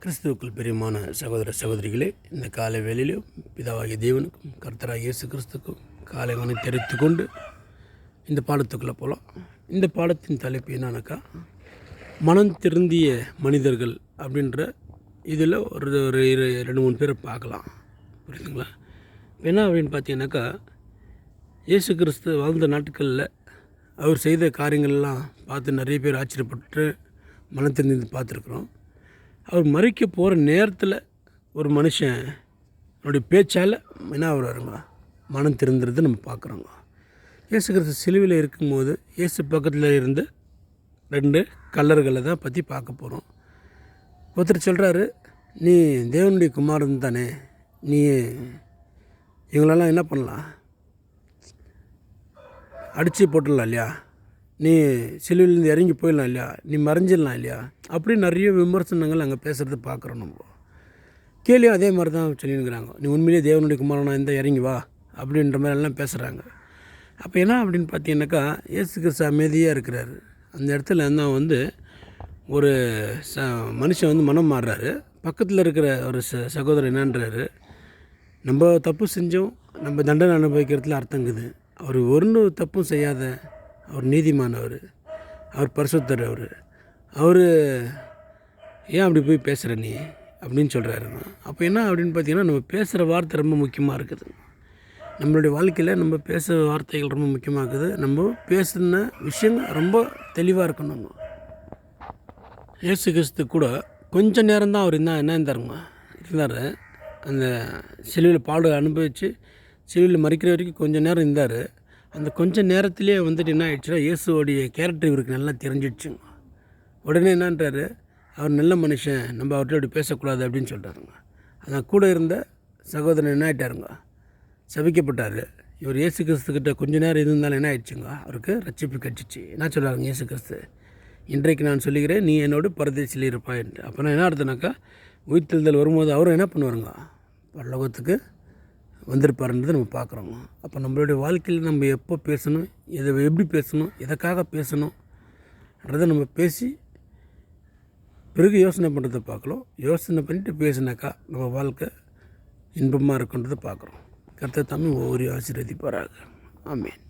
கிறிஸ்துவுக்குள் பிரியமான சகோதர சகோதரிகளே, இந்த காலை வேளையிலும் பிதாவாகிய தேவனுக்கும் கர்த்தராகிய இயேசு கிறிஸ்துக்கும் காலை வணக்கம் தெரிவித்து கொண்டு இந்த பாடத்துக்குள்ளே போகலாம். இந்த பாடத்தின் தலைப்பு என்னன்னாக்கா, மனம் திருந்திய மனிதர்கள் அப்படின்ற இதில் ஒரு 2-3 பேரை பார்க்கலாம். புரியுதுங்களா? என்ன அப்படின்னு பார்த்தீங்கன்னாக்கா, இயேசு கிறிஸ்து வாழ்ந்த நாட்களில் அவர் செய்த காரியங்கள்லாம் பார்த்து நிறைய பேர் ஆச்சரியப்பட்டு மனம் திருந்தி பார்த்துருக்குறோம். அவர் மறிக்க போகிற நேரத்தில் ஒரு மனுஷன் அவருடைய பேச்சால் என்ன ஆகுறாருங்க, மனம் திருந்துறது நம்ம பார்க்குறோங்க. இயேசு கிறிஸ்து சிலுவையில் இருக்கும்போது இயேசு பக்கத்தில் இருந்து 2 கல்லர்களை தான் பற்றி பார்க்க போகிறோம். ஒருத்தர் சொல்கிறாரு, நீ தேவனுடைய குமாரன் தானே, நீ இவங்களெல்லாம் என்ன பண்ணலாம், அடித்து போட்டுடலாம் இல்லையா, நீ சிலுவையிலேருந்து இறங்கி போயிடலாம் இல்லையா, நீ மறைஞ்சிடலாம் இல்லையா, அப்படி நிறைய விமர்சனங்கள் அங்கே பேசுகிறது பார்க்குறோம். நம்ம கேலியும் அதே மாதிரி தான் சொல்லியிருக்கிறாங்க, நீ உண்மையிலேயே தேவனுடைய குமாரனா இருந்தால் இறங்கி வா அப்படின்ற மாதிரி எல்லாம் பேசுகிறாங்க. அப்போ என்ன அப்படின்னு பார்த்தீங்கன்னாக்கா, இயேசு கிறிஸ்து அமைதியாக இருக்கிறாரு. அந்த இடத்துல என்ன ஒரு மனுஷன் மனம் மாறுறாரு. பக்கத்தில் இருக்கிற ஒரு சகோதரர் என்னன்றாரு, நம்ம தப்பு செஞ்சோம், நம்ம தண்டனை அனுபவிக்கிறதுல அர்த்தங்குது. அவர் ஒரு தப்பும் செய்யாத அவர் நீதிமானவர், அவர் பரிசுத்தர், அவர் ஏன் அப்படி போய் பேசுகிற நீ அப்படின்னு சொல்கிறாருங்க. அப்போ என்ன அப்படின்னு பார்த்தீங்கன்னா, நம்ம பேசுகிற வார்த்தை ரொம்ப முக்கியமாக இருக்குது. நம்மளுடைய வாழ்க்கையில் நம்ம பேசுகிற வார்த்தைகள் ரொம்ப முக்கியமாக இருக்குது. நம்ம பேசுன விஷயங்கள் ரொம்ப தெளிவாக இருக்கணும். இயேசு கிறிஸ்து கூட கொஞ்சம் நேரம் தான் அவர் என்ன இருந்தார். அந்த சிலுவையில் பாடு அனுபவித்து சிலுவையில் மறிக்கிற வரைக்கும் கொஞ்சம் நேரம் இருந்தார். அந்த கொஞ்சம் நேரத்திலே என்ன ஆயிடுச்சுன்னா, இயேசுவோடைய கேரக்டர் இவருக்கு நல்லா தெரிஞ்சிடுச்சுங்க. உடனே என்னன்றாரு, அவர் நல்ல மனுஷன், நம்ம அவர்கிட்ட அப்படி பேசக்கூடாது அப்படின்னு சொல்கிறாருங்க. அதான் கூட இருந்த சகோதரன் என்ன ஆகிட்டாருங்க, சபிக்கப்பட்டார். இவர் இயேசு கிறிஸ்துக்கிட்ட கொஞ்சம் நேரம் இருந்தாலும் என்ன ஆயிடுச்சுங்க, அவருக்கு ரட்சிப்பு கட்சிச்சு. என்ன சொல்கிறாருங்க இயேசு கிறிஸ்து, இன்றைக்கு நான் சொல்லுகிறேன், நீ என்னோட பரதேசில் இருப்பாயின்ட்டு. அப்போனா என்ன அர்த்தம்னாக்கா, உயிர்த்தெழுதல் வரும்போது அவரும் என்ன பண்ணுவாருங்க, பரலோகத்துக்கு வந்திருப்பாருன்றது நம்ம பார்க்குறோங்க. அப்போ நம்மளுடைய வாழ்க்கையில் நம்ம எப்போ பேசணும், எதை எப்படி பேசணும், எதற்காக பேசணுன்றதை நம்ம பேசி பிறகு யோசனை பண்ணுறதை பார்க்கலாம். யோசனை பண்ணிட்டு பேசினாக்கா நம்ம வாழ்க்கை இன்பமாக இருக்குன்றதை பார்க்குறோம். கர்த்தர் தாமே ஒவ்வொரு ஆசீர்வதிப்பாராக. ஆமென்.